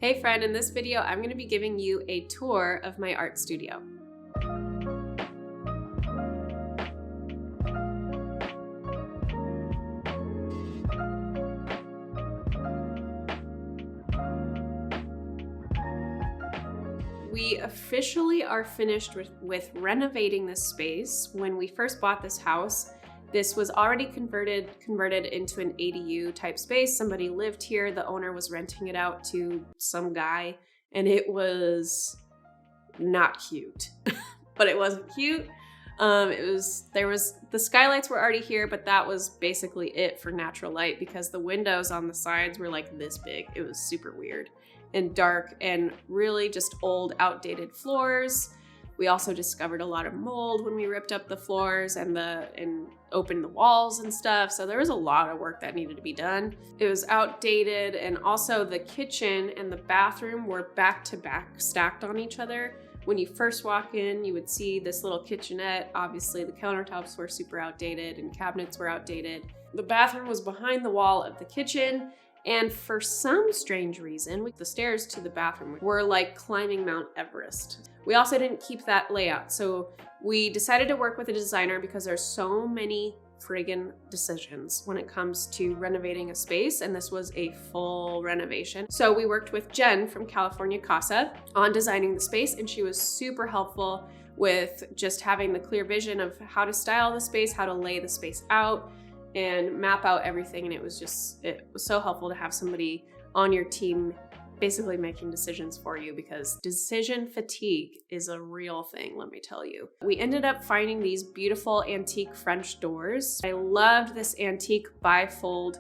Hey friend, in this video, I'm going to be giving you a tour of my art studio. We officially are finished with renovating this space. When we first bought this house, this was already converted into an ADU type space. Somebody lived here. The owner was renting it out to some guy, and it was not cute. But it wasn't cute. The skylights were already here, but that was basically it for natural light because the windows on the sides were like this big. It was super weird and dark and really just old, outdated floors. We also discovered a lot of mold when we ripped up the floors and opened the walls and stuff. So there was a lot of work that needed to be done. It was outdated, and also the kitchen and the bathroom were back to back, stacked on each other. When you first walk in, you would see this little kitchenette. Obviously, the countertops were super outdated and cabinets were outdated. The bathroom was behind the wall of the kitchen. And for some strange reason, the stairs to the bathroom were like climbing Mount Everest. We also didn't keep that layout. So we decided to work with a designer because there's so many friggin' decisions when it comes to renovating a space. And this was a full renovation. So we worked with Jen from California Casa on designing the space, and she was super helpful with just having the clear vision of how to style the space, how to lay the space out, and map out everything. And it was so helpful to have somebody on your team basically making decisions for you, because decision fatigue is a real thing, let me tell you. We ended up finding these beautiful antique French doors. I loved this antique bifold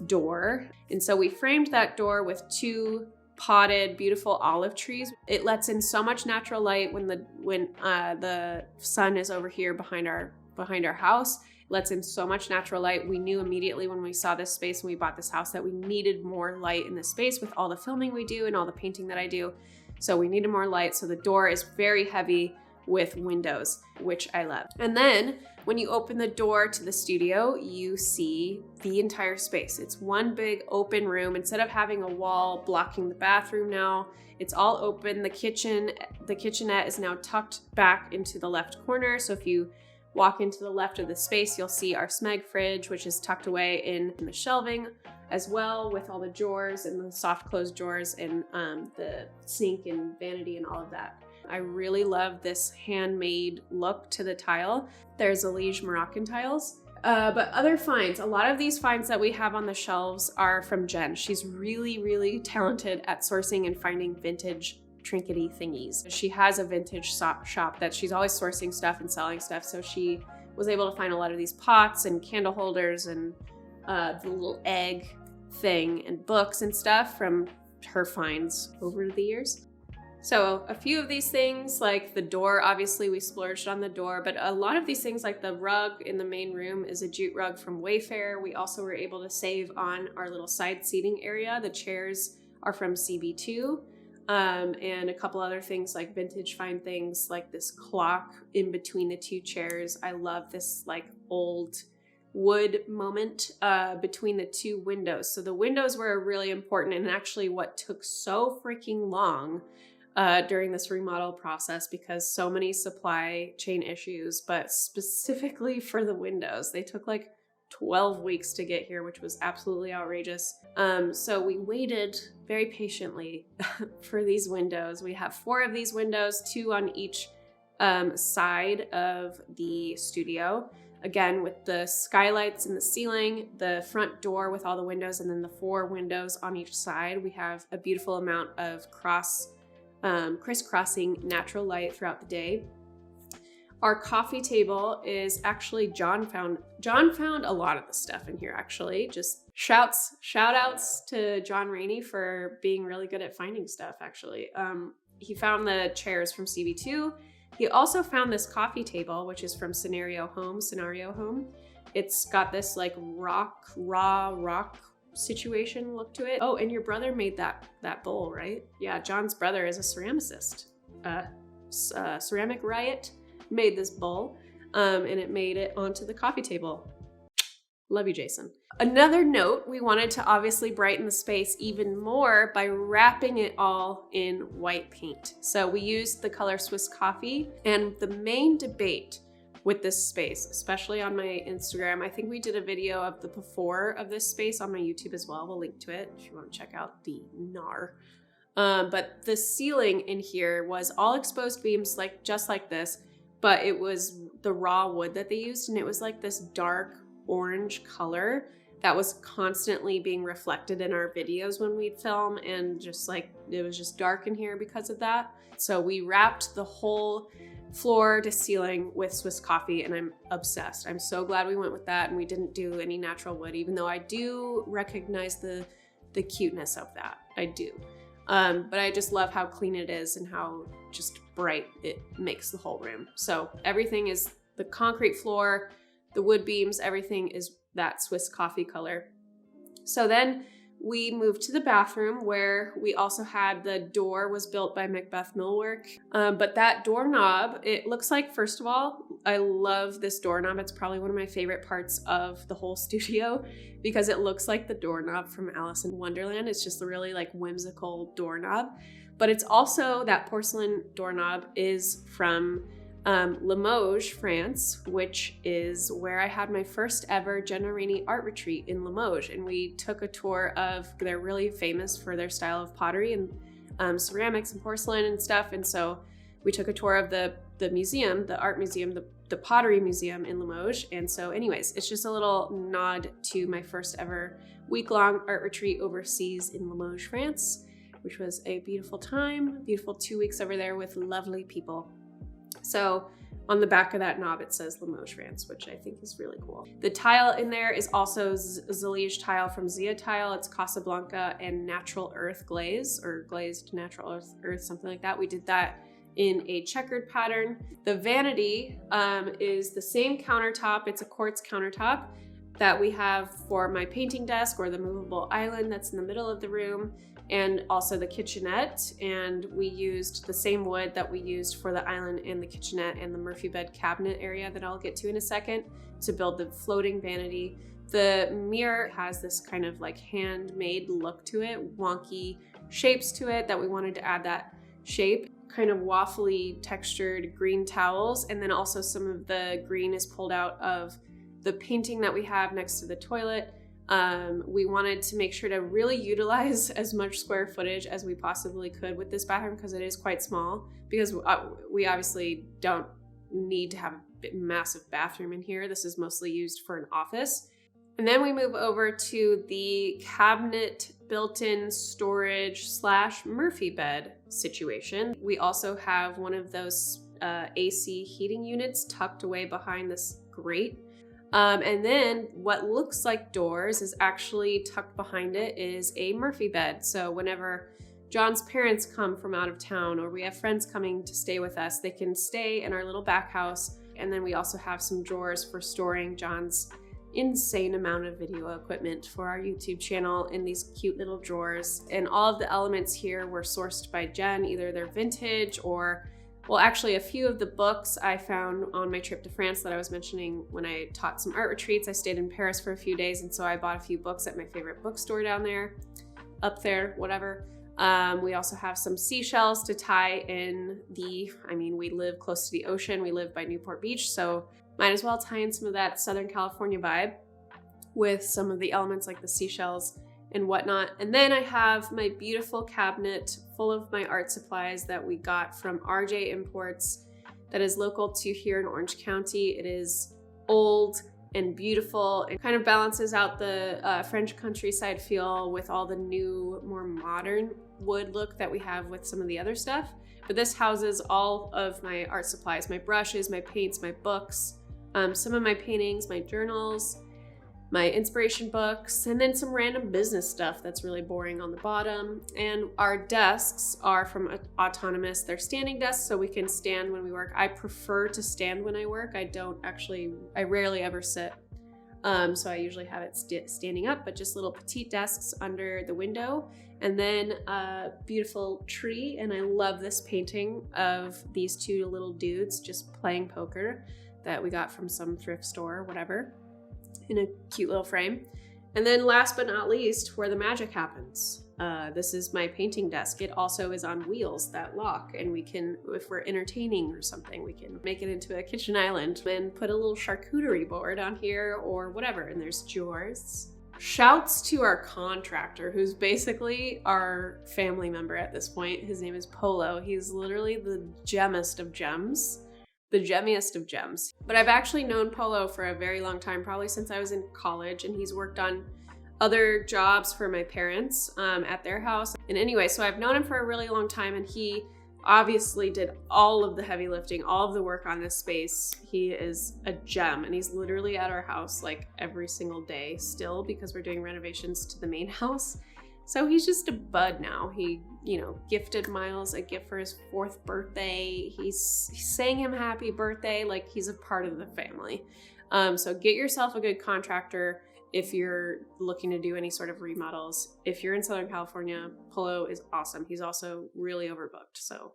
door. And so we framed that door with two potted beautiful olive trees. It lets in so much natural light when the sun is over here behind our house. Lets in so much natural light. We knew immediately when we saw this space and we bought this house that we needed more light in this space with all the filming we do and all the painting that I do. So we needed more light. So the door is very heavy with windows, which I love. And then when you open the door to the studio, you see the entire space. It's one big open room. Instead of having a wall blocking the bathroom now, it's all open. The kitchenette is now tucked back into the left corner. So if you walk into the left of the space, you'll see our Smeg fridge, which is tucked away in the shelving as well, with all the drawers and the soft close drawers and the sink and vanity and all of that. I really love this handmade look to the tile. There's Alige Moroccan tiles. But other finds, a lot of these finds that we have on the shelves are from Jen. She's really, really talented at sourcing and finding vintage trinkety thingies. She has a vintage shop that she's always sourcing stuff and selling stuff. So she was able to find a lot of these pots and candle holders and the little egg thing and books and stuff from her finds over the years. So a few of these things, like the door, obviously we splurged on the door, but a lot of these things, like the rug in the main room is a jute rug from Wayfair. We also were able to save on our little side seating area. The chairs are from CB2. And a couple other things like vintage fine things like this clock in between the two chairs. I love this like old wood moment between the two windows. So the windows were really important, and actually what took so freaking long during this remodel process, because so many supply chain issues, but specifically for the windows, they took like 12 weeks to get here, which was absolutely outrageous. So we waited very patiently for these windows. We have 4 of these windows, 2 on each side of the studio. Again, with the skylights in the ceiling, the front door with all the windows, and then the 4 windows on each side. We have a beautiful amount of crisscrossing natural light throughout the day. Our coffee table is actually John found a lot of the stuff in here, actually. Just shout outs to John Rainey for being really good at finding stuff, actually. He found the chairs from CB2. He also found this coffee table, which is from Scenario Home. It's got this like raw rock situation look to it. Oh, and your brother made that bowl, right? Yeah, John's brother is a ceramicist. Ceramic Riot made this bowl, and it made it onto the coffee table. Love you, Jason. Another note, we wanted to obviously brighten the space even more by wrapping it all in white paint. So we used the color Swiss Coffee, and the main debate with this space, especially on my Instagram, I think we did a video of the before of this space on my YouTube as well. We'll link to it if you want to check out the NAR. But the ceiling in here was all exposed beams, like just like this, but it was the raw wood that they used, and it was like this dark orange color that was constantly being reflected in our videos when we'd film, and just like it was just dark in here because of that. So we wrapped the whole floor to ceiling with Swiss Coffee, and I'm obsessed. I'm so glad we went with that, and we didn't do any natural wood, even though I do recognize the cuteness of that. I do. But I just love how clean it is and how just bright it makes the whole room. So everything is the concrete floor, the wood beams, everything is that Swiss Coffee color. So then we moved to the bathroom, where we also had the door was built by MacBeth Millwork. But that doorknob, it looks like, first of all, I love this doorknob. It's probably one of my favorite parts of the whole studio because it looks like the doorknob from Alice in Wonderland. It's just a really like whimsical doorknob. But it's also, that porcelain doorknob is from Limoges, France, which is where I had my first ever Jenna Rainey art retreat in Limoges. And we took a tour of, they're really famous for their style of pottery and ceramics and porcelain and stuff. And so we took a tour of the museum, the art museum, the pottery museum in Limoges. And so anyways, it's just a little nod to my first ever week-long art retreat overseas in Limoges, France, which was a beautiful time, beautiful 2 weeks over there with lovely people. So on the back of that knob, it says Limoges, France, which I think is really cool. The tile in there is also Zalige tile from Zia Tile. It's Casablanca and natural earth glaze, or glazed natural earth, something like that. We did that in a checkered pattern. The vanity is the same countertop. It's a quartz countertop that we have for my painting desk, or the movable island that's in the middle of the room, and also the kitchenette. And we used the same wood that we used for the island and the kitchenette and the Murphy bed cabinet area that I'll get to in a second to build the floating vanity. The mirror has this kind of like handmade look to it, wonky shapes to it, that we wanted to add that shape. Kind of waffly textured green towels, and then also some of the green is pulled out of the painting that we have next to the toilet. We wanted to make sure to really utilize as much square footage as we possibly could with this bathroom, because it is quite small, because we obviously don't need to have a massive bathroom in here. This is mostly used for an office. And then we move over to the cabinet built-in storage / Murphy bed situation. We also have one of those AC heating units tucked away behind this grate. And then what looks like doors is actually tucked behind it is a Murphy bed. So whenever John's parents come from out of town, or we have friends coming to stay with us, they can stay in our little back house. And then we also have some drawers for storing John's insane amount of video equipment for our YouTube channel in these cute little drawers. And all of the elements here were sourced by Jen, either they're vintage or, well, actually a few of the books I found on my trip to France that I was mentioning when I taught some art retreats. I stayed in Paris for a few days, and so I bought a few books at my favorite bookstore down there, up there, whatever. We also have some seashells to tie in we live close to the ocean. We live by Newport Beach, so might as well tie in some of that Southern California vibe with some of the elements like the seashells and whatnot. And then I have my beautiful cabinet full of my art supplies that we got from RJ Imports, that is local to here in Orange County. It is old and beautiful. It kind of balances out the French countryside feel with all the new, more modern wood look that we have with some of the other stuff. But this houses all of my art supplies, my brushes, my paints, my books, some of my paintings, my journals, my inspiration books, and then some random business stuff that's really boring on the bottom. And our desks are from Autonomous. They're standing desks, so we can stand when we work. I prefer to stand when I work. I rarely ever sit. So I usually have it standing up, but just little petite desks under the window. And then a beautiful tree, and I love this painting of these two little dudes just playing poker that we got from some thrift store or whatever. in a cute little frame. And then last but not least, where the magic happens. This is my painting desk. It also is on wheels that lock, and we can, if we're entertaining or something, we can make it into a kitchen island and put a little charcuterie board on here or whatever. And there's drawers. Shouts to our contractor, who's basically our family member at this point. His name is Polo. He's literally the gemmest of gems. The gemmiest of gems. But I've actually known Polo for a very long time, probably since I was in college, and he's worked on other jobs for my parents at their house. And anyway, so I've known him for a really long time, and he obviously did all of the heavy lifting, all of the work on this space. He is a gem, and he's literally at our house like every single day still, because we're doing renovations to the main house. So he's just a bud now. He, you know, gifted Miles a gift for his 4th birthday. He sang him happy birthday, like he's a part of the family. So get yourself a good contractor if you're looking to do any sort of remodels. If you're in Southern California, Polo is awesome. He's also really overbooked, so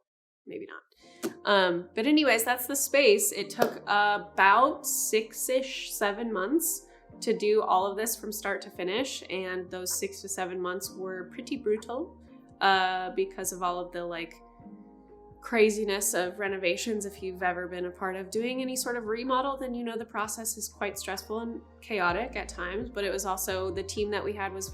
maybe not. But anyways, that's the space. It took about 6-ish, 7 months to do all of this from start to finish, and those 6 to 7 months were pretty brutal because of all of the like craziness of renovations. If you've ever been a part of doing any sort of remodel, then you know the process is quite stressful and chaotic at times, but it was also, the team that we had was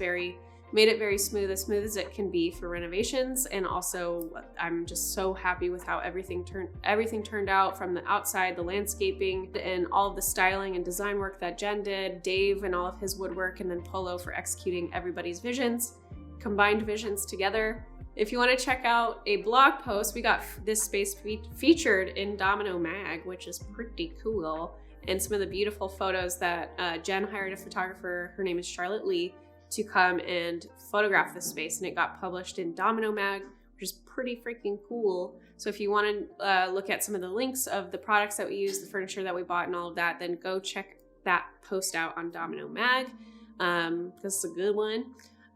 made it very smooth as it can be for renovations. And also I'm just so happy with how everything turned out, from the outside, the landscaping, and all of the styling and design work that Jen did, Dave and all of his woodwork, and then Polo for executing everybody's visions, combined visions together. If you want to check out a blog post, we got this space featured in Domino Mag, which is pretty cool, and some of the beautiful photos that Jen hired a photographer, her name is Charlotte Lee, to come and photograph this space, and it got published in Domino Mag, which is pretty freaking cool. So if you want to look at some of the links of the products that we use, the furniture that we bought and all of that, then go check that post out on Domino Mag. This is a good one.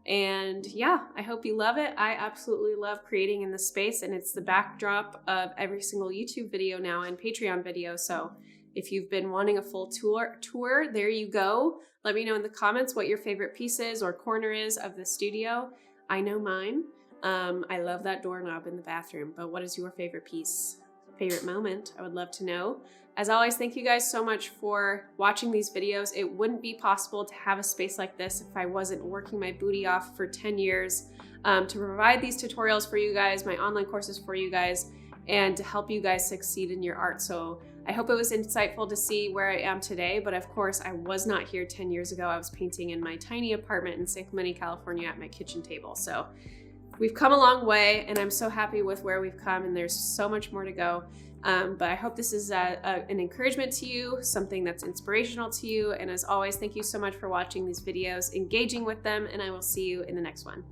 And yeah, I hope you love it. I absolutely love creating in this space, and it's the backdrop of every single YouTube video now and Patreon video. So if you've been wanting a full tour, there you go. Let me know in the comments what your favorite piece is or corner is of the studio. I know mine. I love that doorknob in the bathroom, but what is your favorite piece? Favorite moment? I would love to know. As always, thank you guys so much for watching these videos. It wouldn't be possible to have a space like this if I wasn't working my booty off for 10 years to provide these tutorials for you guys, my online courses for you guys, and to help you guys succeed in your art. So I hope it was insightful to see where I am today, but of course I was not here 10 years ago. I was painting in my tiny apartment in San Clemente, California at my kitchen table. So we've come a long way, and I'm so happy with where we've come, and there's so much more to go. But I hope this is an encouragement to you, something that's inspirational to you. And as always, thank you so much for watching these videos, engaging with them, and I will see you in the next one.